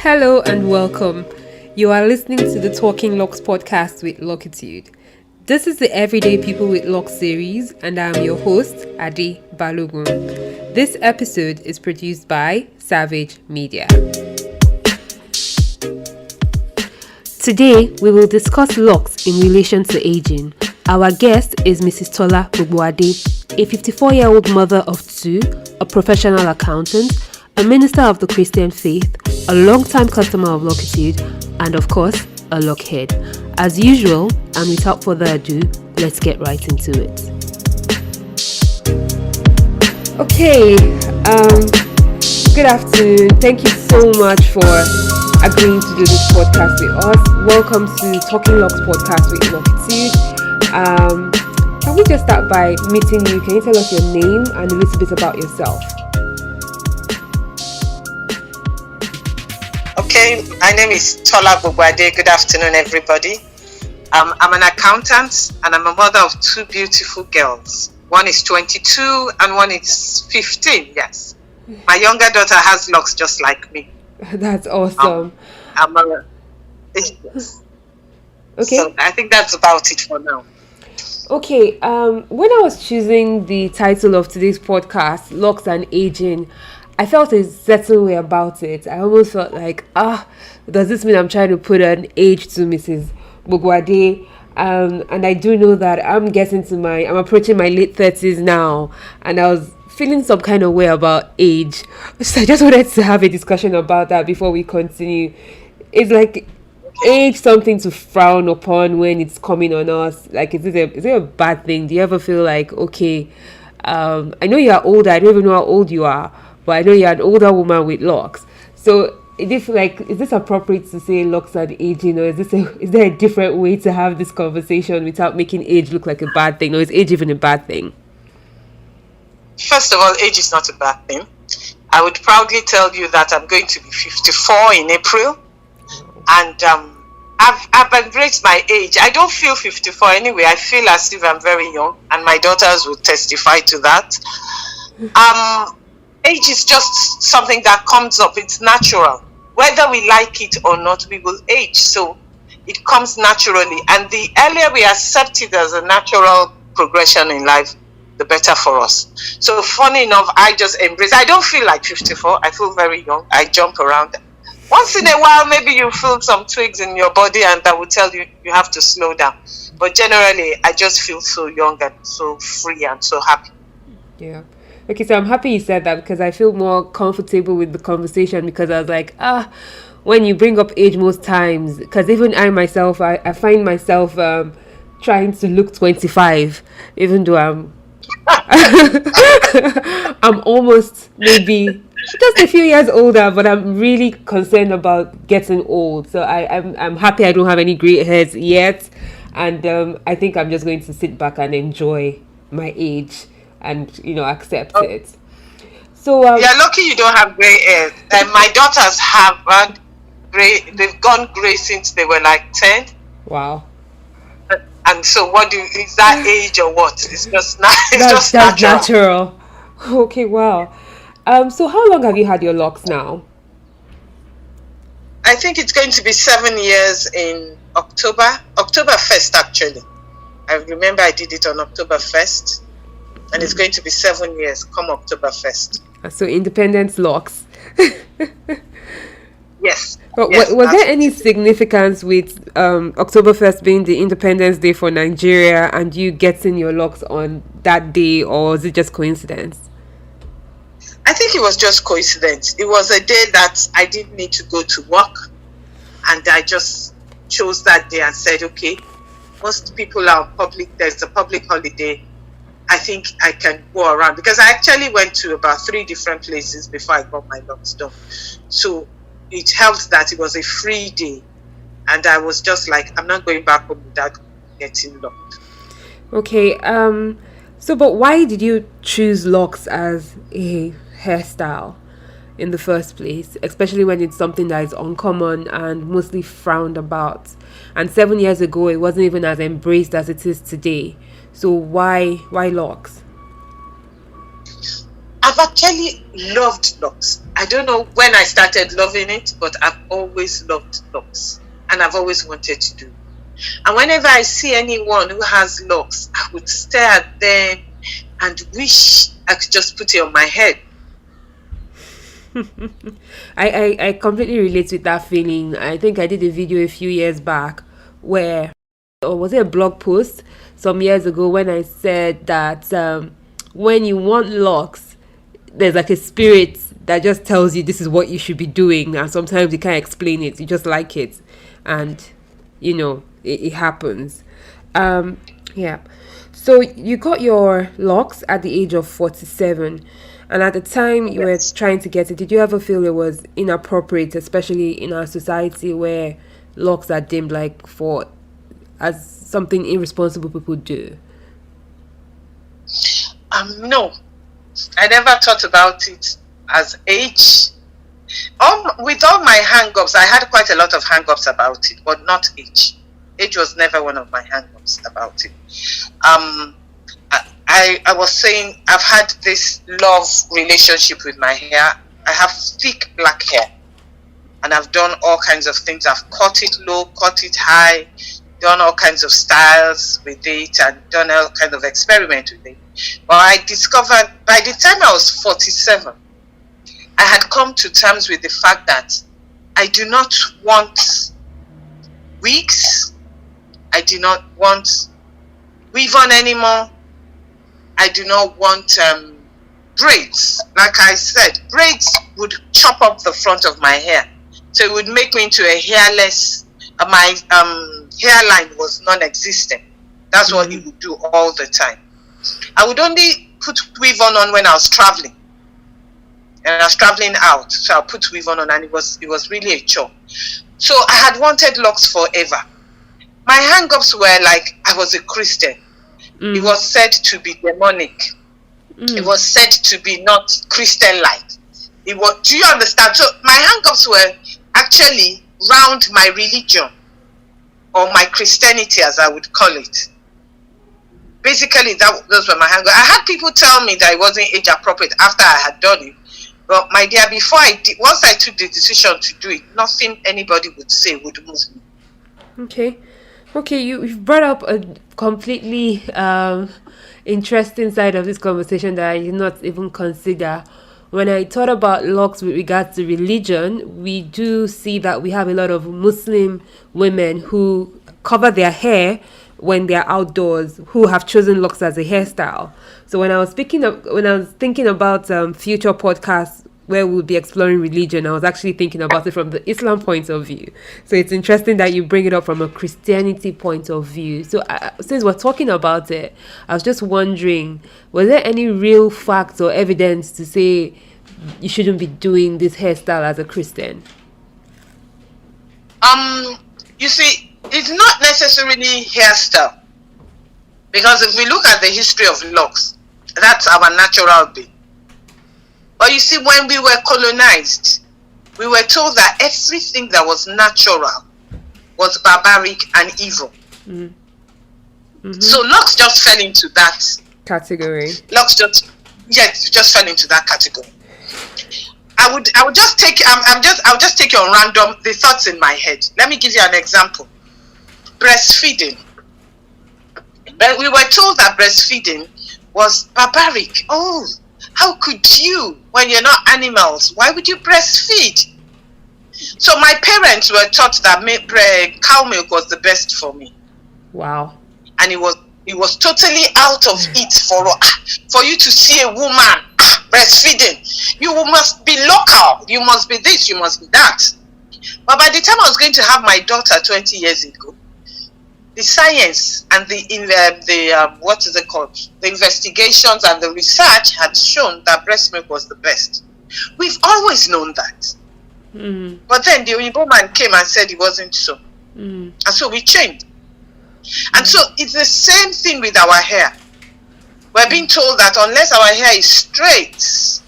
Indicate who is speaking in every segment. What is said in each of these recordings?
Speaker 1: Hello and welcome. You are listening to the Talking Locs podcast with Locitude. This is the Everyday People with Locs series, and I am your host, Ade Balogun. This episode is produced by Xavage Media. Today, we will discuss Locs in relation to aging. Our guest is Mrs. Tola Gbogboade, a 54-year-old mother of two, a professional accountant, a minister of the Christian faith, a long-time customer of Locitude, and of course, a lockhead. As usual, and without further ado, let's get right into it. Okay, good afternoon. Thank you so much for agreeing to do this podcast with us. Welcome to Talking Locs podcast with Locitude. Can we just start by meeting you? Can you tell us your name and a little bit about yourself?
Speaker 2: Okay, my name is Tola Gbogboade. Good afternoon, everybody. I'm an accountant and I'm a mother of two beautiful girls. One is 22 and one is 15, yes. My younger daughter has locks just like me.
Speaker 1: That's awesome. Okay.
Speaker 2: So I think that's about it for now.
Speaker 1: Okay, when I was choosing the title of today's podcast, Locs and Aging, I felt a certain way about it. I almost felt like, does this mean I'm trying to put an age to Mrs. Gbogboade? And I do know that I'm approaching my late 30s now, and I was feeling some kind of way about age. So I just wanted to have a discussion about that before we continue. It's like age something to frown upon when it's coming on us? Like, is it a bad thing? Do you ever feel like, okay, I know you are older, I don't even know how old you are, but I know you're an older woman with locks. So is this appropriate to say locks and aging, or is there a different way to have this conversation without making age look like a bad thing? Or is age even a bad thing?
Speaker 2: First of all, age is not a bad thing. I would proudly tell you that I'm going to be 54 in April. And I've embraced my age. I don't feel 54 anyway. I feel as if I'm very young, and my daughters will testify to that. Age is just something that comes up. It's natural. Whether we like it or not, we will age. So it comes naturally. And the earlier we accept it as a natural progression in life, the better for us. So funny enough, I just embrace. I don't feel like 54. I feel very young. I jump around. Once in a while, maybe you feel some twigs in your body and that will tell you you have to slow down. But generally, I just feel so young and so free and so happy.
Speaker 1: Yeah. Okay, so I'm happy you said that, because I feel more comfortable with the conversation, because I was like, when you bring up age most times, because even I myself, I find myself trying to look 25, even though I'm almost maybe just a few years older, but I'm really concerned about getting old. So I'm happy I don't have any gray hairs yet, and I think I'm just going to sit back and enjoy my age and accept it. So
Speaker 2: you're lucky you don't have gray hair. My daughters have had gray. They've gone gray since they were like 10.
Speaker 1: Wow.
Speaker 2: And so, is that age or what? It's just
Speaker 1: that's natural. Okay, wow. So how long have you had your locks now?
Speaker 2: I think it's going to be 7 years in October 1st, actually. I remember I did it on October 1st, and it's going to be 7 years come October 1st.
Speaker 1: So Independence Locs.
Speaker 2: Yes.
Speaker 1: But was there any significance with October 1st being the Independence Day for Nigeria and you getting your locks on that day, or was it just coincidence?
Speaker 2: I think it was just coincidence. It was a day that I didn't need to go to work, and I just chose that day and said, okay, most people are on there's a public holiday. I think I can go around, because I actually went to about 3 different places before I got my locks done. So it helps that it was a free day, and I was just like, I'm not going back home without getting locked.
Speaker 1: Okay, but why did you choose locks as a hairstyle in the first place, especially when it's something that is uncommon and mostly frowned about? And 7 years ago, it wasn't even as embraced as it is today. So why locks?
Speaker 2: I've actually loved locks. I don't know when I started loving it, but I've always loved locks, and I've always wanted to do. And whenever I see anyone who has locks, I would stare at them and wish I could just put it on my head.
Speaker 1: I completely relate with that feeling. I think I did a video a few years back where, or was it a blog post some years ago, when I said that when you want locks, there's like a spirit that just tells you this is what you should be doing, and sometimes you can't explain it, you just like it, and it happens. Yeah. So you got your locks at the age of 47, and at the time you were trying to get it, did you ever feel it was inappropriate, especially in our society where locks are deemed like for as something irresponsible people do?
Speaker 2: No, I never thought about it as age. With all my hang-ups, I had quite a lot of hang-ups about it, but not age. Age was never one of my hang-ups about it. I was saying I've had this love relationship with my hair. I have thick black hair, and I've done all kinds of things. I've cut it low, cut it high, done all kinds of styles with it, and done all kinds of experiments with it. But I discovered by the time I was 47, I had come to terms with the fact that I do not want wigs. I do not want weave on anymore. I do not want braids. Like I said, braids would chop up the front of my hair. So it would make me into a hairless, my hairline was non-existent. That's what it would do all the time. I would only put weave on when I was traveling. And I was traveling out, so I put weave on, and it was really a chore. So I had wanted locks forever. My hang-ups were like I was a Christian. It was said to be demonic. It was said to be not Christian-like. Do you understand? So my hang-ups were actually round my religion, or my Christianity, as I would call it. Basically, those were my hang-ups. I had people tell me that it wasn't age appropriate after I had done it. But my dear, once I took the decision to do it, nothing anybody would say would move me.
Speaker 1: Okay, you've brought up a completely interesting side of this conversation that I did not even consider. When I thought about locks with regards to religion, we do see that we have a lot of Muslim women who cover their hair when they're outdoors, who have chosen locks as a hairstyle. So when I was thinking about future podcasts where we'll be exploring religion, I was actually thinking about it from the Islam point of view. So it's interesting that you bring it up from a Christianity point of view. So since we're talking about it, I was just wondering, was there any real facts or evidence to say you shouldn't be doing this hairstyle as a Christian?
Speaker 2: You see, it's not necessarily hairstyle, because if we look at the history of locks, that's our natural bit. But you see, when we were colonized, we were told that everything that was natural was barbaric and evil. So locks just fell into that
Speaker 1: category.
Speaker 2: Locks just fell into that category. I would just take I'll just take you on random the thoughts in my head. Let me give you an example. Breastfeeding. But we were told that breastfeeding was barbaric. Oh, how could you, when you're not animals? Why would you breastfeed? So my parents were taught that cow milk was the best for me.
Speaker 1: Wow.
Speaker 2: And it was totally out of it for you to see a woman breastfeeding. You must be local. You must be this. You must be that. But by the time I was going to have my daughter 20 years ago, the science and what is it called? The investigations and the research had shown that breast milk was the best. We've always known that. But then the Oyinbo man came and said it wasn't so. And so we changed. And so it's the same thing with our hair. We're being told that unless our hair is straight,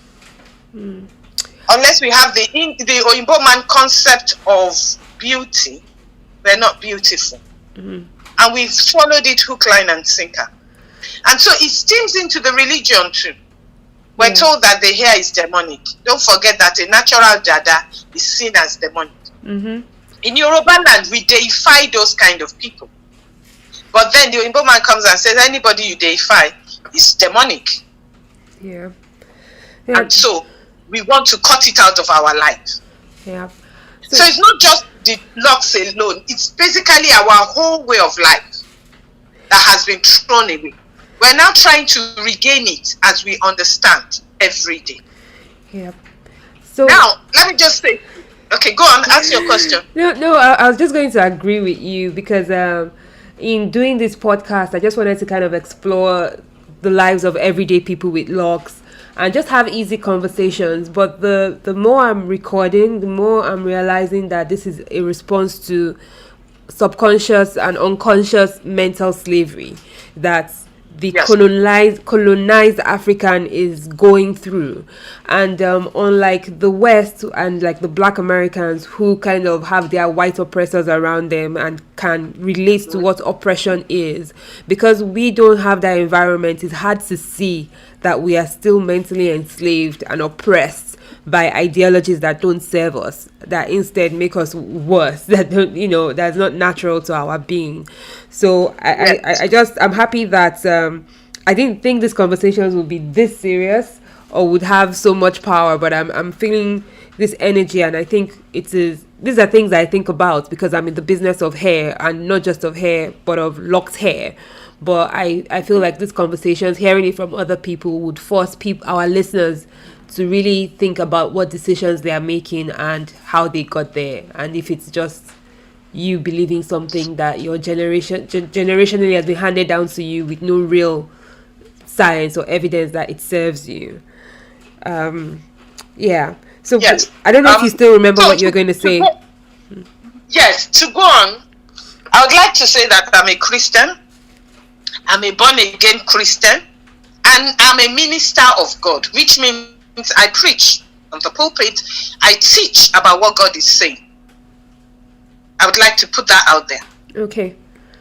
Speaker 2: unless we have the Oyinbo man concept of beauty, we're not beautiful. And we've swallowed it hook, line, and sinker. And so it steams into the religion too. We're told that the hair is demonic. Don't forget that a natural dada is seen as demonic. In Yoruba land, we deify those kind of people. But then the Oyinbo man comes and says, anybody you deify is demonic.
Speaker 1: Yeah.
Speaker 2: And so we want to cut it out of our life.
Speaker 1: Yeah.
Speaker 2: So it's not just the locks alone. It's basically our whole way of life that has been thrown away. We're now trying to regain it as we understand every day.
Speaker 1: Yeah. So
Speaker 2: now, let me just say, okay, go on, ask your question.
Speaker 1: No, I was just going to agree with you because in doing this podcast, I just wanted to kind of explore the lives of everyday people with locks and just have easy conversations. But the more I'm recording, the more I'm realizing that this is a response to subconscious and unconscious mental slavery that the colonized African is going through. And unlike the West and like the Black Americans who kind of have their white oppressors around them and can relate to what oppression is, because we don't have that environment, it's hard to see that we are still mentally enslaved and oppressed by ideologies that don't serve us, that instead make us worse, that don't, that's not natural to our being. So I'm happy that I didn't think these conversations would be this serious or would have so much power, but I'm feeling this energy, and I think these are things I think about because I'm in the business of hair, and not just of hair, but of locked hair. But I feel like these conversations, hearing it from other people, would force our listeners to really think about what decisions they are making and how they got there, and if it's just you believing something that your generationally has been handed down to you with no real science or evidence that it serves you. So
Speaker 2: yes.
Speaker 1: I don't know if you still remember what you're going to say.
Speaker 2: Yes, to go on, I would like to say that I'm a Christian. I'm a born-again Christian, and I'm a minister of God, which means I preach on the pulpit. I teach about what God is saying. I would like to put that out there.
Speaker 1: Okay.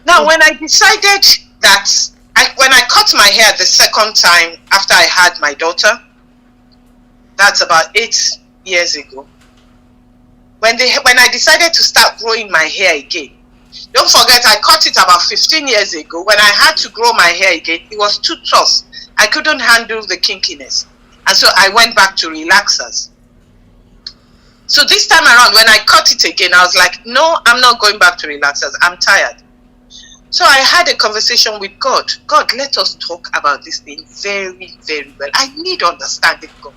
Speaker 2: Now, when I decided that, when I cut my hair the second time after I had my daughter, that's about 8 years ago, when I decided to start growing my hair again, don't forget I cut it about 15 years ago. When I had to grow my hair again, it was too tough. I couldn't handle the kinkiness. And so I went back to relaxers. So this time around, when I cut it again, I was like, no, I'm not going back to relaxers. I'm tired. So I had a conversation with God. God, let us talk about this thing very, very well. I need understanding, God.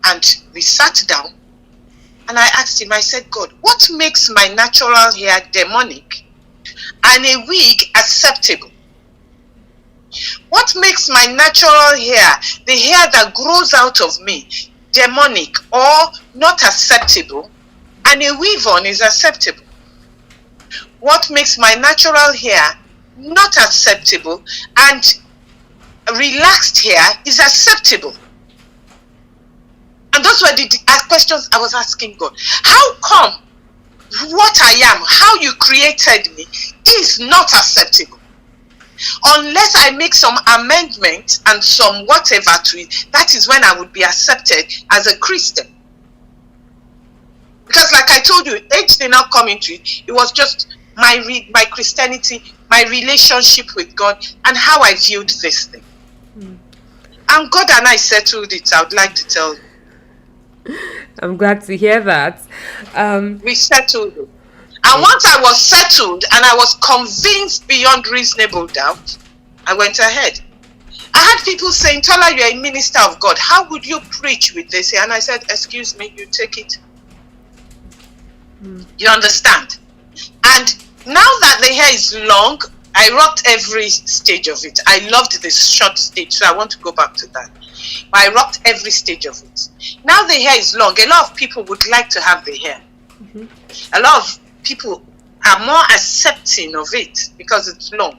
Speaker 2: And we sat down, and I asked him, I said, God, what makes my natural hair demonic and a wig acceptable? What makes my natural hair, the hair that grows out of me, demonic or not acceptable, and a weave on is acceptable? What makes my natural hair not acceptable and relaxed hair is acceptable? And those were the questions I was asking God. How come what I am, how you created me, is not acceptable? Unless I make some amendment and some whatever to it, that is when I would be accepted as a Christian. Because like I told you, age did not come into it. It was just my Christianity, my relationship with God, and how I viewed this thing. And God and I settled it, I would like to tell you.
Speaker 1: I'm glad to hear that.
Speaker 2: We settled it. And once I was settled and I was convinced beyond reasonable doubt, I went ahead. I had people saying, Tola, you're a minister of God. How would you preach with this? And I said, excuse me, you take it. You understand? And now that the hair is long, I rocked every stage of it. I loved the short stage, so I want to go back to that. But I rocked every stage of it. Now the hair is long. A lot of people would like to have the hair. A lot of people are more accepting of it because it's long.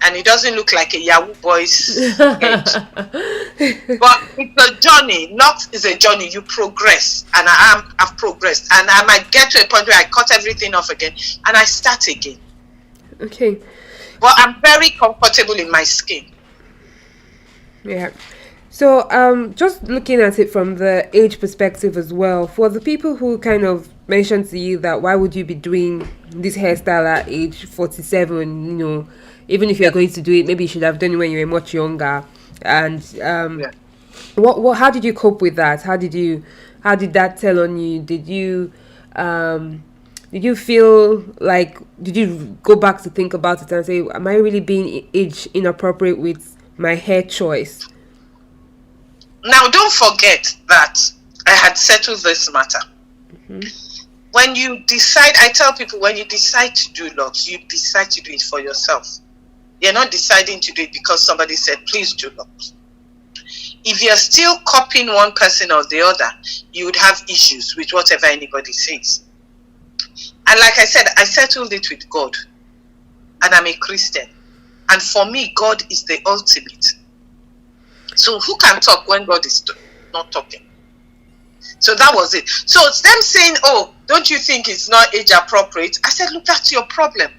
Speaker 2: And it doesn't look like a Yahoo boy's head. But it's a journey. Locks is a journey. You progress. And I've progressed. And I might get to a point where I cut everything off again and I start again.
Speaker 1: Okay.
Speaker 2: But I'm very comfortable in my skin.
Speaker 1: Yeah. So, just looking at it from the age perspective as well, for the people who kind of mentioned to you that why would you be doing this hairstyle at age 47, even if you're going to do it, maybe you should have done it when you were much younger. And
Speaker 2: Yeah.
Speaker 1: how did you cope with that? How did that tell on you? Did you feel like, did you go back to think about it and say, am I really being age inappropriate with my hair choice?
Speaker 2: Now, don't forget that I had settled this matter. When you decide, I tell people, when you decide to do locks, you decide to do it for yourself. You're not deciding to do it because somebody said, please do locks. If you're still copying one person or the other, you would have issues with whatever anybody says. And like I said, I settled it with God. And I'm a Christian. And for me, God is the ultimate. So who can talk when God is not talking? So that was it. So it's them saying, oh, don't you think it's not age appropriate? I said, look, that's your problem.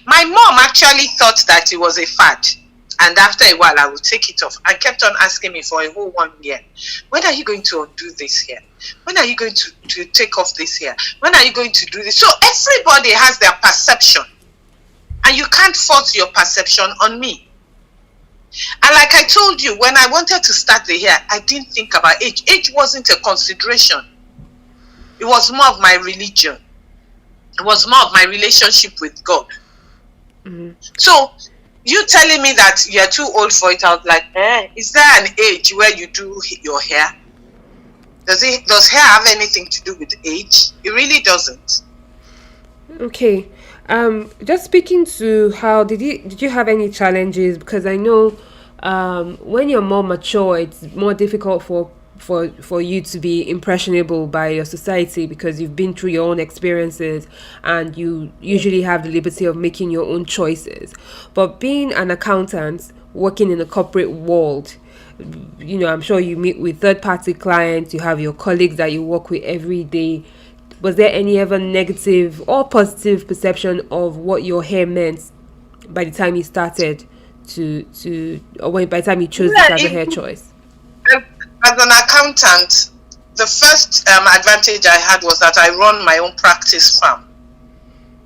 Speaker 2: My mom actually thought that it was a fad. And after a while, I would take it off. And kept on asking me for a whole 1 year. When are you going to undo this here? When are you going to take off this here? When are you going to do this? So everybody has their perception. And you can't force your perception on me. And like I told you, when I wanted to start the hair, I didn't think about age. Age wasn't a consideration. It was more of my religion. It was more of my relationship with God. So you telling me that you're too old for it, I was like, is there an age where you do your hair? Does hair have anything to do with age? It really doesn't.
Speaker 1: Okay. Just speaking to how did you have any challenges? Because I know when you're more mature, it's more difficult for you to be impressionable by your society because you've been through your own experiences and you usually have the liberty of making your own choices. But being an accountant, working in a corporate world, I'm sure you meet with third-party clients, you have your colleagues that you work with every day. Was there any ever negative or positive perception of what your hair meant by the time you started by the time you chose it as a hair choice?
Speaker 2: As an accountant, the first advantage I had was that I run my own practice farm.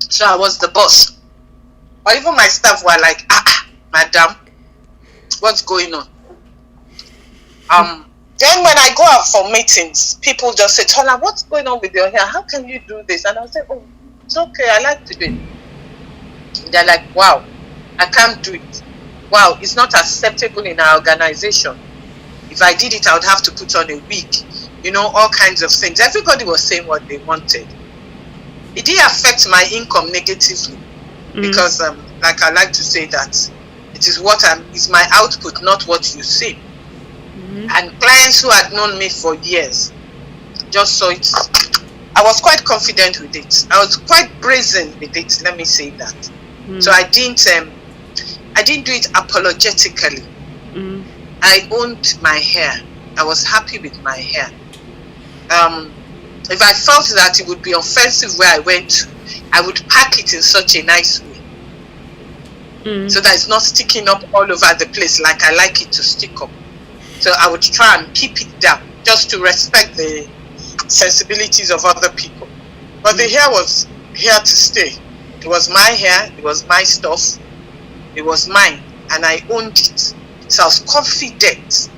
Speaker 2: So I was the boss. Or even my staff were like, madam, what's going on? Then when I go out for meetings, people just say, Tola, what's going on with your hair? How can you do this? And I'll say, oh, it's okay, I like to do it. They're like, wow, I can't do it. Wow, it's not acceptable in our organization. If I did it, I would have to put on a wig. All kinds of things. Everybody was saying what they wanted. It did affect my income negatively. Because, like I like to say that, it is is my output, not what you see. And clients who had known me for years just saw it. I was quite confident with it. I was quite brazen with it, let me say that. So I didn't do it apologetically. I owned my hair. I was happy with my hair. If I felt that it would be offensive where I went to, I would pack it in such a nice way. So that it's not sticking up all over the place like I like it to stick up. So I would try and keep it down just to respect the sensibilities of other people. But the hair was here to stay. It was my hair, it was my stuff, it was mine, and I owned it. So I was confident.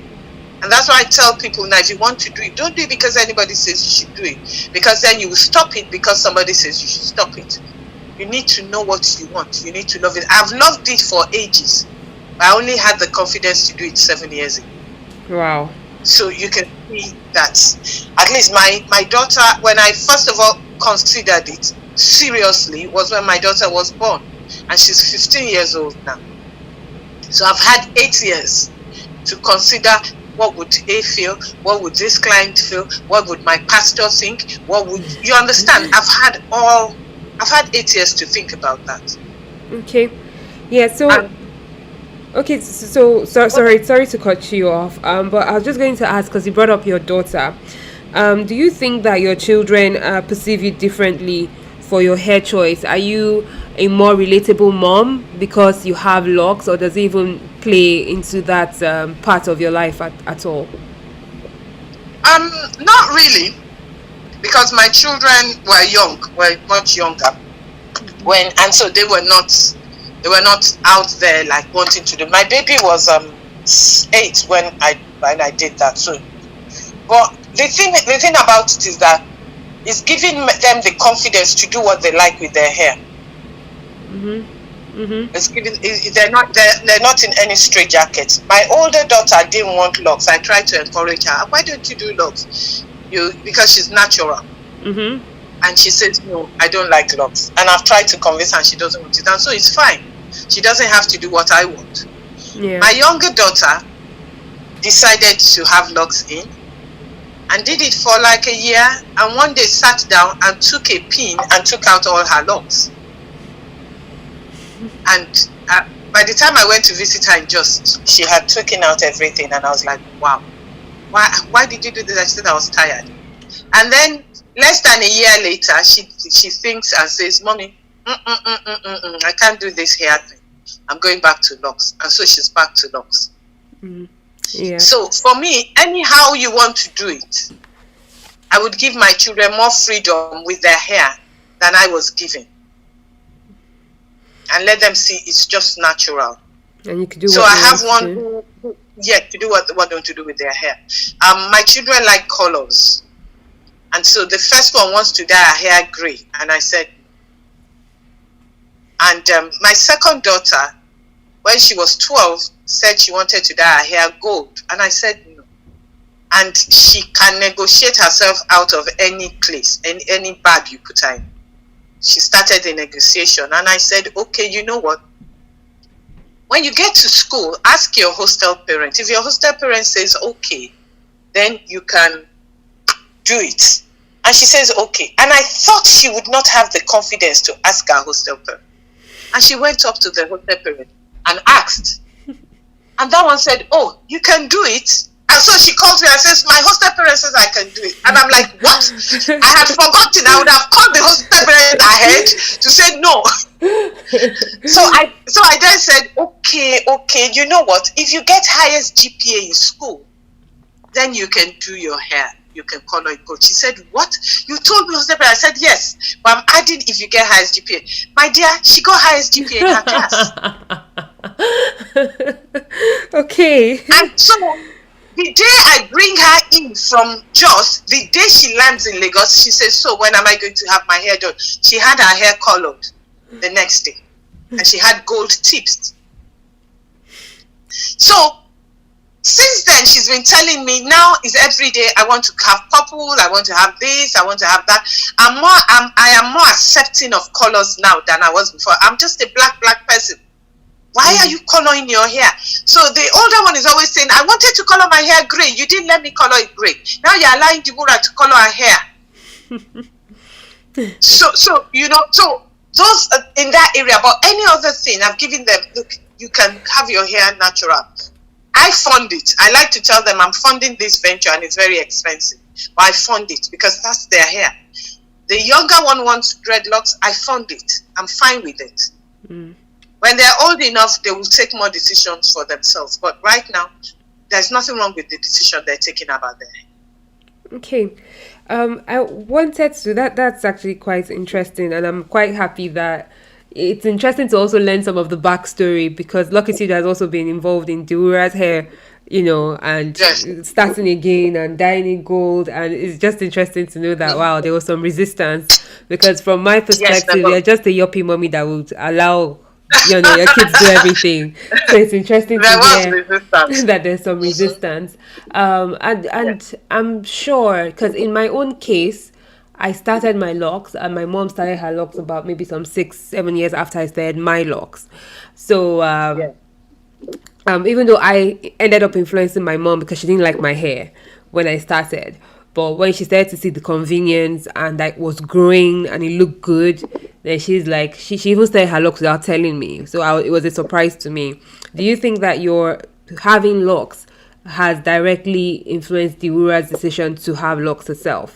Speaker 2: And that's why I tell people now, if you want to do it, don't do it because anybody says you should do it. Because then you will stop it because somebody says you should stop it. You need to know what you want. You need to love it. I've loved it for ages. I only had the confidence to do it 7 years ago.
Speaker 1: Wow.
Speaker 2: So you can see that at least my daughter, when I first of all considered it seriously, was when my daughter was born. And she's 15 years old now. So I've had 8 years to consider what would A feel, what would this client feel, what would my pastor think, what would you understand? I've had 8 years to think about that.
Speaker 1: Okay. Yeah, so okay, so sorry to cut you off. But I was just going to ask, because you brought up your daughter. Do you think that your children perceive you differently for your hair choice? Are you a more relatable mom because you have locks, or does it even play into that part of your life at all?
Speaker 2: Not really, because my children were much younger and so they were not out there like wanting to do. My baby was 8 when I did that. So, but the thing about it is that it's giving them the confidence to do what they like with their hair. It's giving. They're not in any straitjackets. My older daughter didn't want locks. I tried to encourage her. Why don't you do locks? Because she's natural. And she says, no, I don't like locks. And I've tried to convince her, and she doesn't want it. And so it's fine. She doesn't have to do what I want.
Speaker 1: Yeah.
Speaker 2: My younger daughter decided to have locks in and did it for like a year. And one day sat down and took a pin and took out all her locks. And by the time I went to visit her in Just, she had taken out everything. And I was like, wow, why did you do this? I said I was tired. And then less than a year later, she thinks and says, Mommy, I can't do this hair thing. I'm going back to locks. And so she's back to locks.
Speaker 1: Yeah.
Speaker 2: So for me, anyhow you want to do it, I would give my children more freedom with their hair than I was given. And let them see it's just natural.
Speaker 1: And you can do
Speaker 2: so
Speaker 1: what
Speaker 2: I
Speaker 1: you
Speaker 2: have
Speaker 1: want
Speaker 2: one to do what they want to do with their hair. My children like colors. And so the first one wants to dye her hair gray. And I said, and my second daughter, when she was 12, said she wanted to dye her hair gold. And I said no. And she can negotiate herself out of any place, any bag you put her in. She started the negotiation. And I said, okay, you know what? When you get to school, ask your hostel parent. If your hostel parent says okay, then you can do it. And she says okay. And I thought she would not have the confidence to ask her hostel parent. And she went up to the hostel parent and asked. And that one said, oh, you can do it. And so she calls me and says, my hostel parent says I can do it. And I'm like, what? I had forgotten. I would have called the hostel parent ahead to say no. So I then said, okay, you know what? If you get highest GPA in school, then you can do your hair. You can color it gold. She said, what? You told me hostel parent? I said, yes. But I'm adding if you get highest GPA. My dear, she got highest GPA in her class.
Speaker 1: Okay.
Speaker 2: And so the day I bring her in from Jos, the day she lands in Lagos, she says, so when am I going to have my hair done? She had her hair colored the next day. And she had gold tips. So since then, she's been telling me now is every day I want to have purple, I want to have this, I want to have that. I am more accepting of colors now than I was before. I'm just a black person. Why are you coloring your hair? So the older one is always saying, I wanted to color my hair gray. You didn't let me color it gray. Now you're allowing Deborah to color her hair. so those in that area, but any other thing, I've given them, look, you can have your hair natural. I fund it. I like to tell them I'm funding this venture and it's very expensive. But I fund it because that's their hair. The younger one wants dreadlocks. I fund it. I'm fine with it. When they're old enough, they will take more decisions for themselves. But right now, there's nothing wrong with the decision they're taking about their hair.
Speaker 1: Okay. I wanted to, that's actually quite interesting. And I'm quite happy that it's interesting to also learn some of the backstory, because Locitude has also been involved in Deborah's hair, and starting again and dyeing it gold. And it's just interesting to know that, wow, there was some resistance, because from my perspective, you're just a yuppie mommy that would allow, your kids do everything. So it's interesting to hear that there's some resistance. And I'm sure, because in my own case, I started my locks and my mom started her locks about maybe some 6-7 years after I started my locks. So even though I ended up influencing my mom because she didn't like my hair when I started, but when she started to see the convenience and that was growing and it looked good, then she's like, she even started her locks without telling me. So it was a surprise to me. Do you think that your having locks has directly influenced Deborah's decision to have locks herself?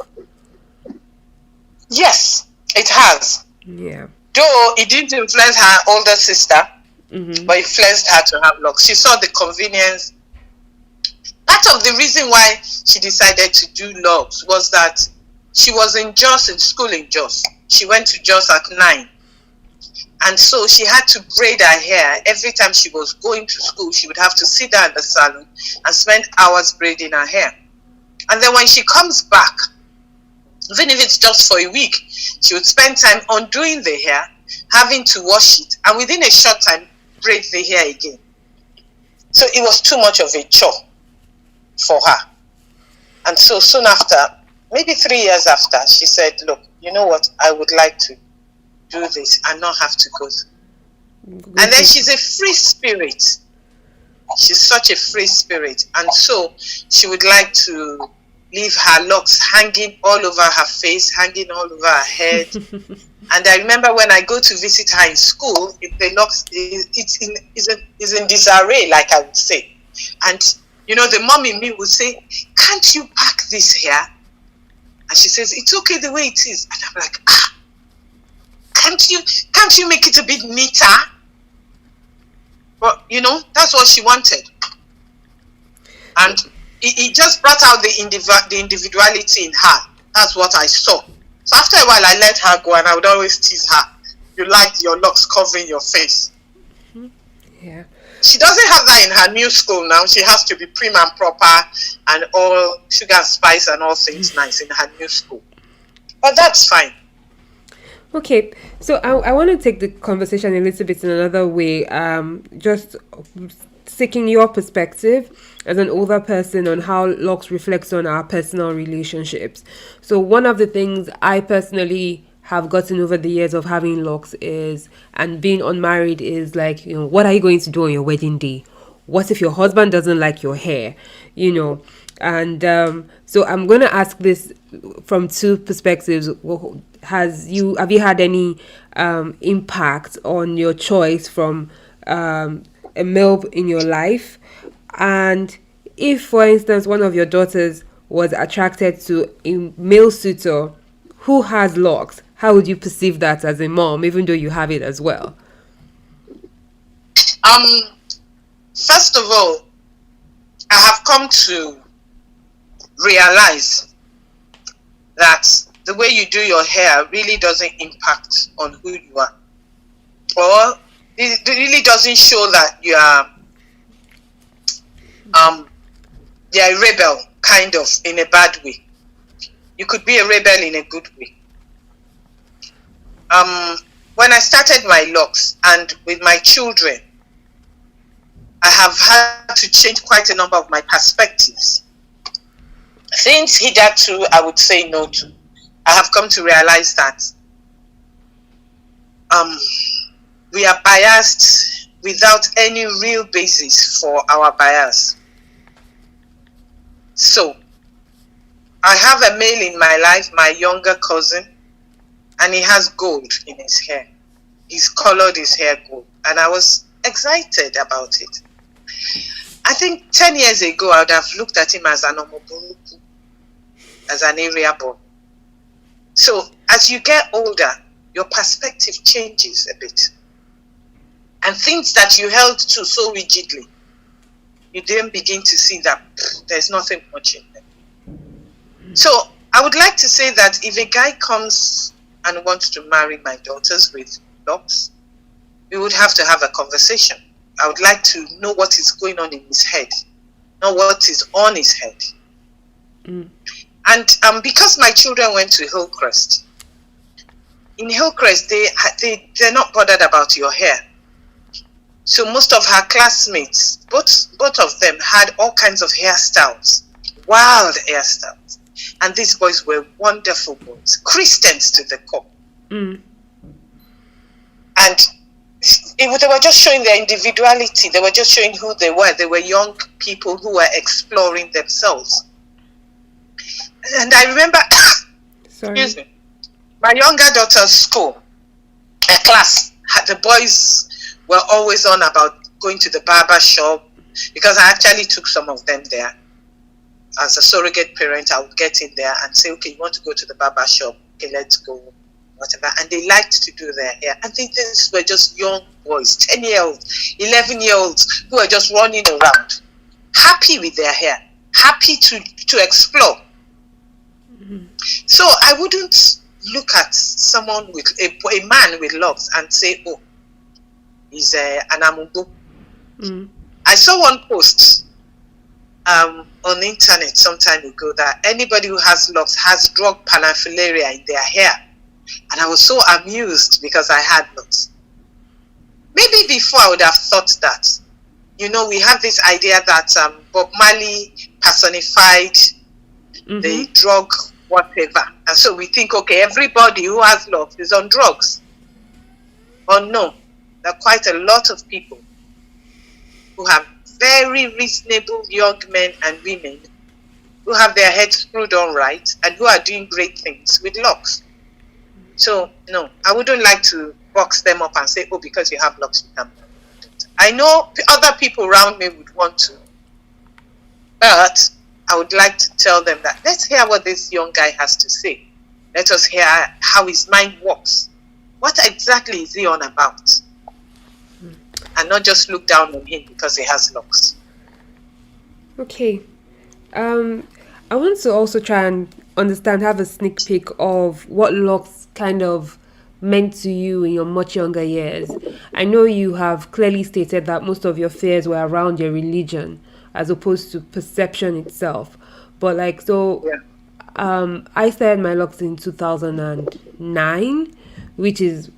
Speaker 2: Yes, it has.
Speaker 1: Yeah.
Speaker 2: Though it didn't influence her older sister,
Speaker 1: Mm-hmm.
Speaker 2: but it influenced her to have locks. She saw the convenience. Part of the reason why she decided to do locks was that she was in Jos, in school in Jos. She went to Jos at 9. And so she had to braid her hair. Every time she was going to school, she would have to sit down in the salon and spend hours braiding her hair. And then when she comes back, even if it's just for a week, she would spend time undoing the hair, having to wash it, and within a short time, braid the hair again. So it was too much of a chore for her. And so soon after, maybe 3 years after, she said, look, you know what, I would like to do this and not have to go through. And then she's a free spirit. She's such a free spirit. And so she would like to leave her locks hanging all over her face, hanging all over her head. And I remember when I go to visit her in school, the locks is in disarray, like I would say. And, you know, the mom in me would say, can't you pack this hair? And she says, it's okay the way it is. And I'm like, can't you make it a bit neater? But, you know, that's what she wanted. And it just brought out the individuality in her. That's what I saw. So after a while, I let her go, and I would always tease her. You like your locks covering your face.
Speaker 1: Yeah.
Speaker 2: She doesn't have that in her new school now. She has to be prim and proper and all sugar and spice and all things nice in her new school. But that's fine.
Speaker 1: Okay, so I want to take the conversation a little bit in another way, just seeking your perspective as an older person on how locks reflects on our personal relationships. So one of the things I personally have gotten over the years of having locks is, and being unmarried, is like, you know, what are you going to do on your wedding day? What if your husband doesn't like your hair? You know, and so I'm going to ask this from two perspectives. Have you had any impact on your choice from a male in your life? And if, for instance, one of your daughters was attracted to a male suitor who has locks, how would you perceive that as a mom, even though you have it as well?
Speaker 2: First of all, I have come to realize that the way you do your hair really doesn't impact on who you are. Or it really doesn't show that you are a rebel, kind of, in a bad way. You could be a rebel in a good way. When I started my locks and with my children, I have had to change quite a number of my perspectives. Things hitherto I would say no to. I have come to realize that we are biased without any real basis for our bias. So, I have a male in my life, my younger cousin, and he has gold in his hair. He's colored his hair gold, and I was excited about it. I think 10 years ago, I would have looked at him as an omoburuku, as an area boy. So, as you get older, your perspective changes a bit. And things that you held to so rigidly, you then begin to see that there's nothing much in them. So, I would like to say that if a guy comes and wants to marry my daughters with locks, we would have to have a conversation. I would like to know what is going on in his head, not what is on his head. And because my children went to Hillcrest, in Hillcrest, they're not bothered about your hair. So most of her classmates, both of them, had all kinds of hairstyles, wild hairstyles. And these boys were wonderful boys, Christians to the core. And they were just showing their individuality. They were just showing who they were. They were young people who were exploring themselves. And I remember, excuse me, my younger daughter's school, a class, the boys were always on about going to the barber shop, because I actually took some of them there. As a surrogate parent, I would get in there and say, okay, you want to go to the barber shop? Okay, let's go. whatever, and they liked to do their hair. And these were just young boys, 10-year-olds, 11-year-olds, who were just running around, happy with their hair, happy to explore. So I wouldn't look at someone with a man with locks and say, oh, he's an amugo. I saw one post on the internet some time ago that anybody who has locks has drug paraphernalia in their hair. And I was so amused because I had locks. Maybe before I would have thought that. You know, we have this idea that Bob Marley personified the drug whatever. And so we think, okay, everybody who has locks is on drugs. Or no, there are quite a lot of people who have very reasonable young men and women who have their heads screwed on right and who are doing great things with locks. So, no, I wouldn't like to box them up and say, oh, because you have locks, you can. I know other people around me would want to, but I would like to tell them that let's hear what this young guy has to say. Let us hear how his mind works. What exactly is he on about? And not just look down on him because he has locks.
Speaker 1: Okay. I want to also try and understand, have a sneak peek of what locks kind of meant to you in your much younger years. I know you have clearly stated that most of your fears were around your religion as opposed to perception itself. But like, so I started my locks in 2009, which is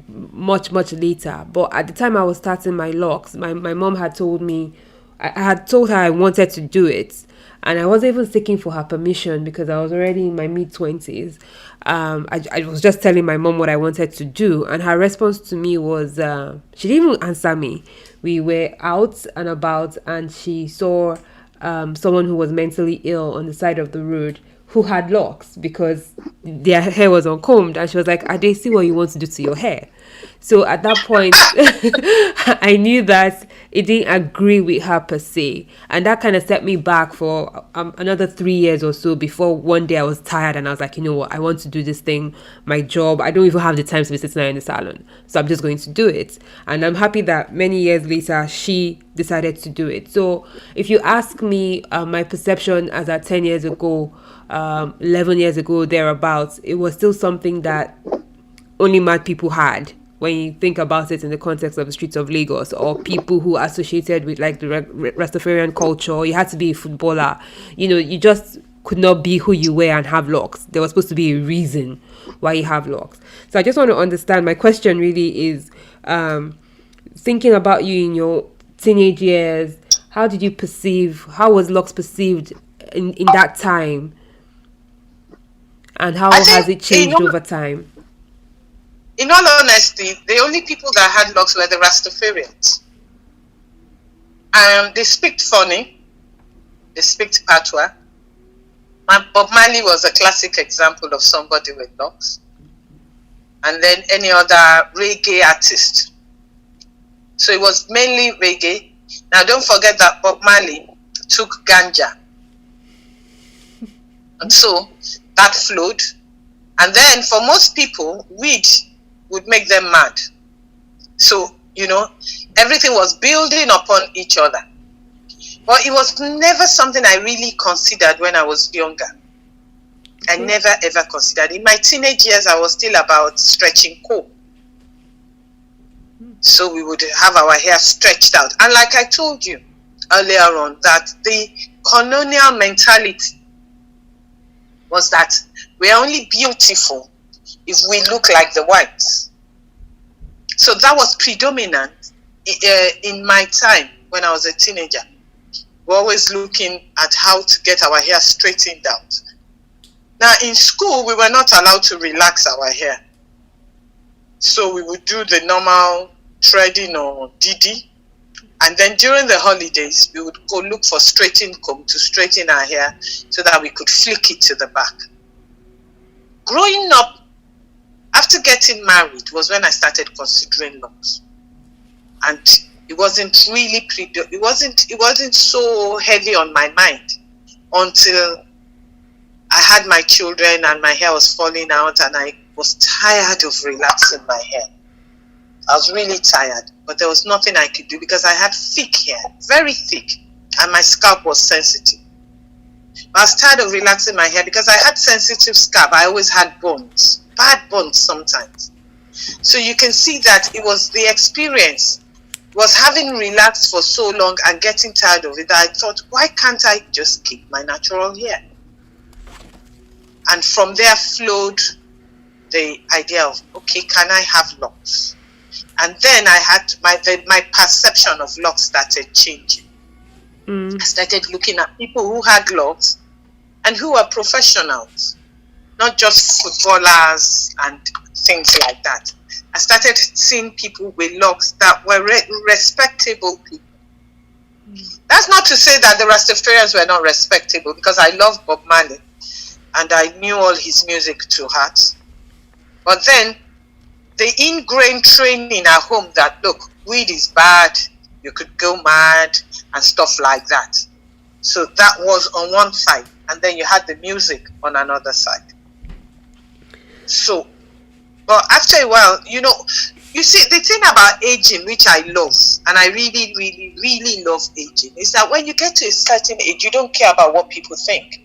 Speaker 1: much later. But at the time I was starting my locks, my mom had told me, I had told her I wanted to do it, and I wasn't even seeking for her permission because I was already in my mid-20s. I was just telling my mom what I wanted to do, and her response to me was, she didn't even answer me. We were out and about, and she saw someone who was mentally ill on the side of the road who had locks because their hair was uncombed, and she was like, Ade, see what you want to do to your hair. So at that point, I knew that it didn't agree with her per se. And that kind of set me back for another 3 years or so before one day I was tired and I was like, you know what, I want to do this thing, my job. I don't even have the time to be sitting there in the salon. So I'm just going to do it. And I'm happy that many years later, she decided to do it. So if you ask me, my perception as at 10 years ago, 11 years ago, thereabouts, it was still something that only mad people had. When you think about it in the context of the streets of Lagos, or people who are associated with like the Rastafarian culture, you had to be a footballer. You know, you just could not be who you were and have locks. There was supposed to be a reason why you have locks. So I just want to understand, my question really is, thinking about you in your teenage years, how was locks perceived in that time? And how has it changed over time?
Speaker 2: In all honesty, the only people that had locks were the Rastafarians. They speak funny. They speak patois. Bob Marley was a classic example of somebody with locks. And then any other reggae artist. So it was mainly reggae. Now don't forget that Bob Marley took ganja. And so that flowed. And then for most people, weed would make them mad. So, you know, everything was building upon each other. But it was never something I really considered when I was younger. I never ever considered. In my teenage years, I was still about stretching comb. So we would have our hair stretched out. And like I told you earlier on, that the colonial mentality was that we are only beautiful if we look like the whites. So that was predominant in my time when I was a teenager. We're always looking at how to get our hair straightened out. Now in school, we were not allowed to relax our hair. So we would do the normal threading or didi. And then during the holidays, we would go look for straightening comb to straighten our hair so that we could flick it to the back. Growing up, after getting married, was when I started considering locks. And it wasn't really, it wasn't so heavy on my mind until I had my children and my hair was falling out and I was tired of relaxing my hair. I was really tired, but there was nothing I could do because I had thick hair, very thick, and my scalp was sensitive. I was tired of relaxing my hair because I had sensitive scalp. I always had burns, bad burns sometimes. So you can see that it was the experience, was having relaxed for so long and getting tired of it, that I thought, why can't I just keep my natural hair? And from there flowed the idea of, okay, can I have locks? And then I had my perception of locks started changing. I started looking at people who had locks and who were professionals, not just footballers and things like that. I started seeing people with locks that were respectable people. That's not to say that the Rastafarians were not respectable, because I love Bob Marley and I knew all his music to heart. But then the ingrained training at home that, look, weed is bad, you could go mad and stuff like that. So that was on one side, and then you had the music on another side. So, but after a while, you see, the thing about aging, which I love, and I really, really, really love aging, is that when you get to a certain age, you don't care about what people think.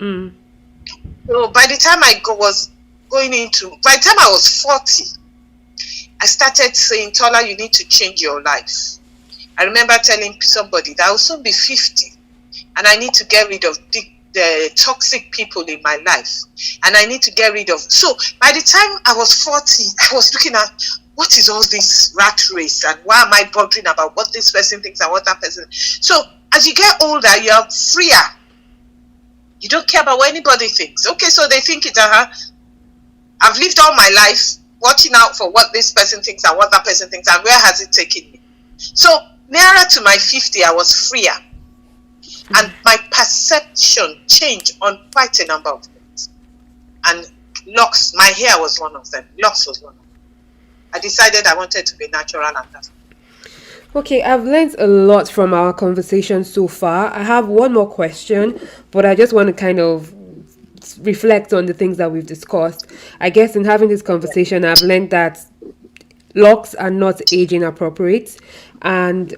Speaker 2: So by the time I was 40, I started saying, Tola, you need to change your life. I remember telling somebody that I will soon be 50 and I need to get rid of the toxic people in my life. And I need to get rid of. So by the time I was 40, I was looking at, what is all this rat race? And why am I bothering about what this person thinks and what that person? So as you get older, you are freer. You don't care about what anybody thinks. Okay, so they think it, I've lived all my life watching out for what this person thinks and what that person thinks, and where has it taken me? So nearer to my 50, I was freer. And my perception changed on quite a number of things. And locks, my hair was one of them. Locks was one of them. I decided I wanted to be natural, and that's.
Speaker 1: Okay, I've learned a lot from our conversation so far. I have one more question, but I just want to kind of reflect on the things that we've discussed. I guess in having this conversation, I've learned that locks are not age inappropriate, and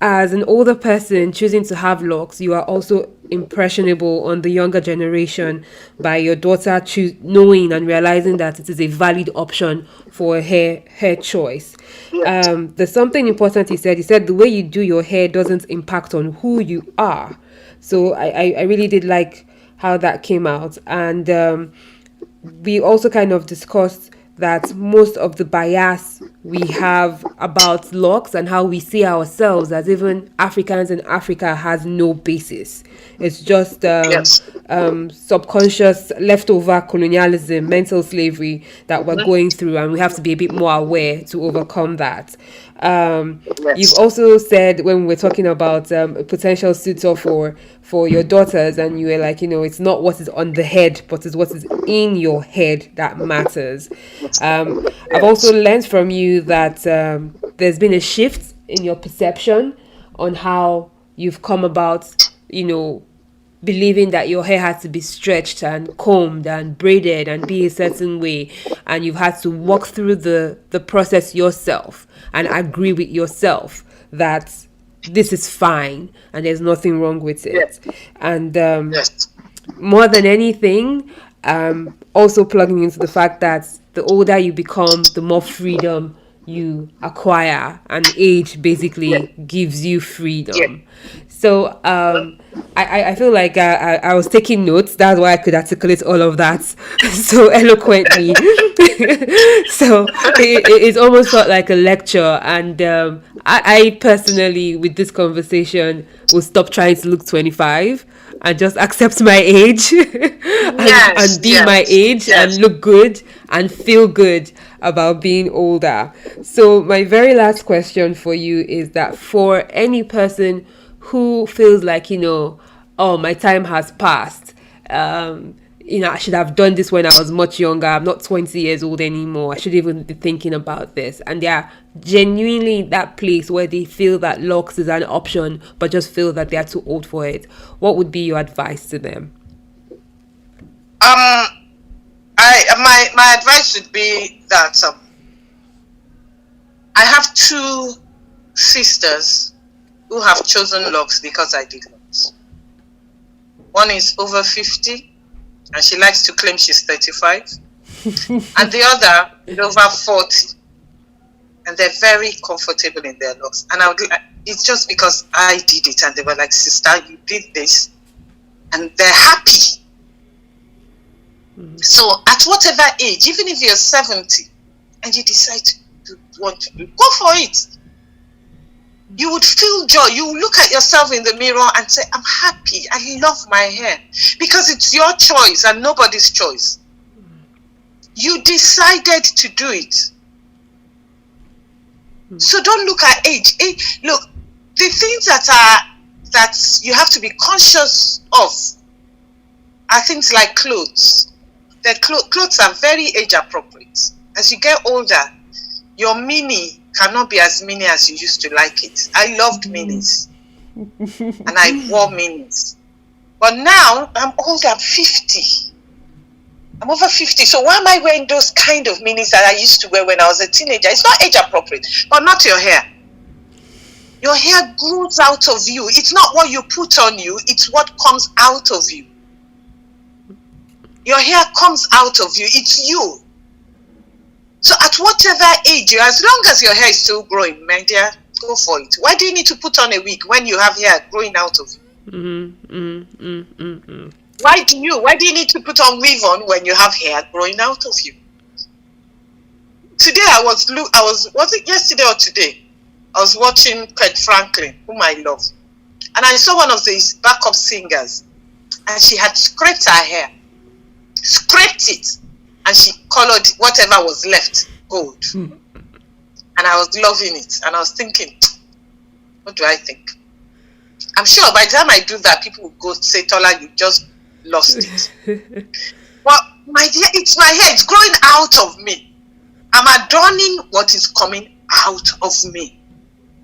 Speaker 1: as an older person choosing to have locks, you are also impressionable on the younger generation by your daughter knowing and realizing that it is a valid option for a hair choice. There's something important he said the way you do your hair doesn't impact on who you are. So I really did like how that came out. And we also kind of discussed that most of the bias we have about locks and how we see ourselves as even Africans in Africa has no basis. It's just subconscious leftover colonialism, mental slavery that we're going through, and we have to be a bit more aware to overcome that. You've also said, when we were talking about a potential suitor for your daughters, and you were like, it's not what is on the head, but it's what is in your head that matters. I've also learned from you that there's been a shift in your perception on how you've come about, believing that your hair had to be stretched and combed and braided and be a certain way, and you've had to walk through the process yourself and agree with yourself that this is fine and there's nothing wrong with it. And more than anything, also plugging into the fact that the older you become, the more freedom you acquire, and age basically gives you freedom. So I feel like I was taking notes. That's why I could articulate all of that so eloquently. So it almost felt like a lecture. And I personally, with this conversation, will stop trying to look 25 and just accept my age and be my age and look good and feel good about being older. So my very last question for you is that for any person who feels like, oh, my time has passed, I should have done this when I was much younger, I'm not 20 years old anymore, I should even be thinking about this, and they are genuinely in that place where they feel that locks is an option but just feel that they are too old for it, what would be your advice to them?
Speaker 2: I my advice would be that I have 2 sisters who have chosen locks because I did locks. One is over 50, and she likes to claim she's 35, and the other is over 40, and they're very comfortable in their locks. And it's just because I did it, and they were like, "Sister, you did this," and they're happy. So at whatever age, even if you're 70 and you decide to want to do, go for it. You would feel joy. You look at yourself in the mirror and say, "I'm happy. I love my hair," because it's your choice and nobody's choice. You decided to do it. So don't look at age. Look, the things that you have to be conscious of are things like clothes. The clothes are very age appropriate. As you get older, your mini cannot be as mini as you used to like it. I loved minis, and I wore minis. But now I'm older. I'm 50. I'm over 50. So why am I wearing those kind of minis that I used to wear when I was a teenager? It's not age appropriate. But not your hair. Your hair grows out of you. It's not what you put on you. It's what comes out of you. Your hair comes out of you. It's you. So at whatever age you are, as long as your hair is still growing, my dear, go for it. Why do you need to put on a wig when you have hair growing out of you? Why do you need to put on weave on when you have hair growing out of you? Today was it yesterday or today? I was watching Kurt Franklin, whom I love. And I saw one of these backup singers, and she had scraped her hair. Scraped it, and she colored whatever was left gold. And I was loving it, and I was thinking, what do I think? I'm sure by the time I do that, people will go say, "Tola, you just lost it." Well, my dear, it's my hair. It's growing out of me. I'm adorning what is coming out of me.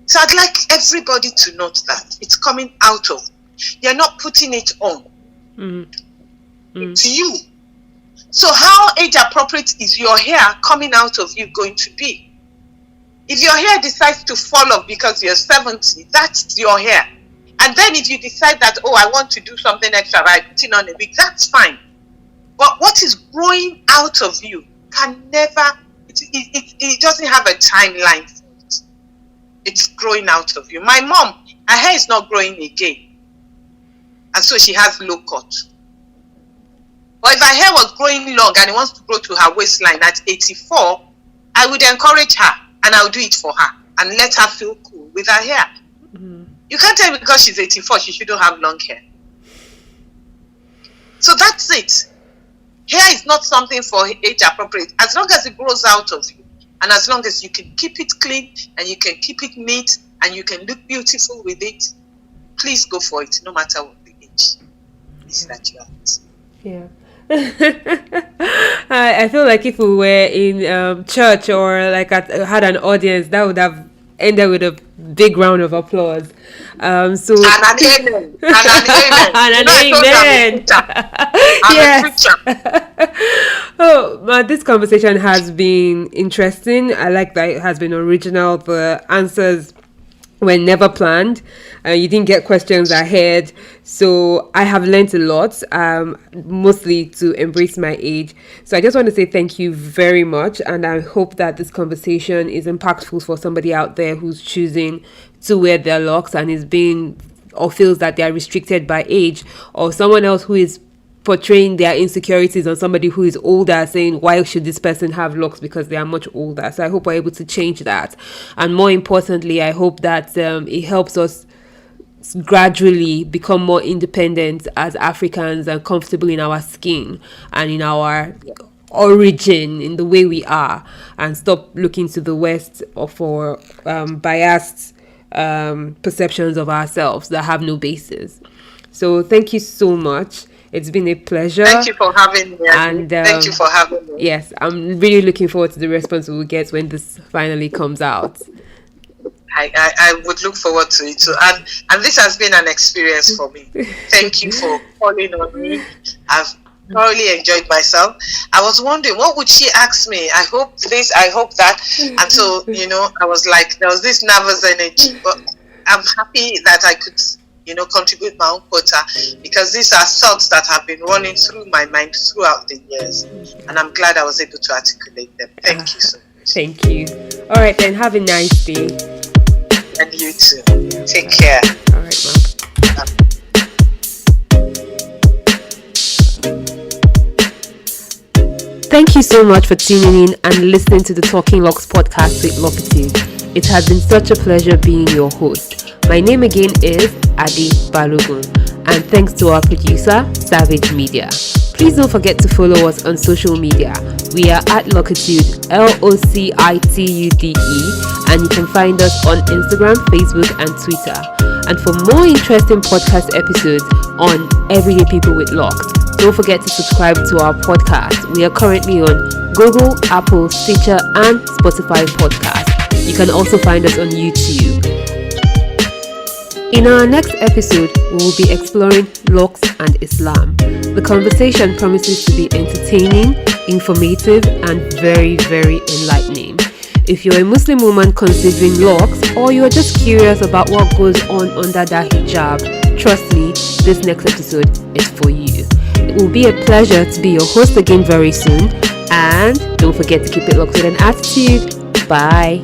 Speaker 2: So I'd like everybody to note that it's coming out of. You're not putting it on. It's you. So how age appropriate is your hair coming out of you going to be? If your hair decides to fall off because you're 70, that's your hair. And then if you decide that, "Oh, I want to do something extra by putting on a wig," that's fine. But what is growing out of you can never, it doesn't have a timeline for it. It's growing out of you. My mom, her hair is not growing again. And so she has low cut. But if her hair was growing long and it wants to grow to her waistline at 84, I would encourage her and I would do it for her and let her feel cool with her hair. You can't tell me because she's 84 she shouldn't have long hair. So that's it. Hair is not something for age appropriate. As long as it grows out of you, and as long as you can keep it clean and you can keep it neat and you can look beautiful with it, please go for it, no matter what the age is that you are at.
Speaker 1: Yeah. I feel like if we were in church or like had an audience, that would have ended with a big round of applause. So
Speaker 2: and an amen. And an amen.
Speaker 1: Yes. Oh, this conversation has been interesting. I like that it has been original. The answers were never planned. You didn't get questions ahead. So I have learned a lot, mostly to embrace my age. So I just want to say thank you very much. And I hope that this conversation is impactful for somebody out there who's choosing to wear their locks and is being or feels that they are restricted by age, or someone else who is portraying their insecurities on somebody who is older, saying, "Why should this person have locks because they are much older?" So I hope we're able to change that. And more importantly, I hope that it helps us gradually become more independent as Africans and comfortable in our skin and in our origin, in the way we are, and stop looking to the West or for biased perceptions of ourselves that have no basis. So thank you so much. It's been a pleasure.
Speaker 2: Thank you for having me.
Speaker 1: And
Speaker 2: thank you for having me.
Speaker 1: Yes, I'm really looking forward to the response we will get when this finally comes out.
Speaker 2: I would look forward to it too. And this has been an experience for me. Thank you for calling on me. thoroughly enjoyed myself. I was wondering, what would she ask me? I hope this, I hope that. And so, I was like, there was this nervous energy, but I'm happy that I could, contribute my own quota, because these are thoughts that have been running through my mind throughout the years. And I'm glad I was able to articulate them. Thank you so much.
Speaker 1: Thank you. All right, then, have a nice day.
Speaker 2: And you too. Take care.
Speaker 1: All right, ma'am. Thank you so much for tuning in and listening to the Talking Locs podcast with Locitude. It has been such a pleasure being your host. My name again is Ade Balogun, and thanks to our producer, Xavage Media. Please don't forget to follow us on social media. We are at Locitude, Locitude, and you can find us on Instagram, Facebook, and Twitter. And for more interesting podcast episodes on Everyday People with Locs, don't forget to subscribe to our podcast. We are currently on Google, Apple, Stitcher, and Spotify podcasts. You can also find us on YouTube. In our next episode, we will be exploring Locs and Islam. The conversation promises to be entertaining, informative, and very, very enlightening. If you're a Muslim woman considering Locs, or you're just curious about what goes on under that hijab, trust me, this next episode is for you. It will be a pleasure to be your host again very soon, and don't forget to keep it locked with an attitude. Bye.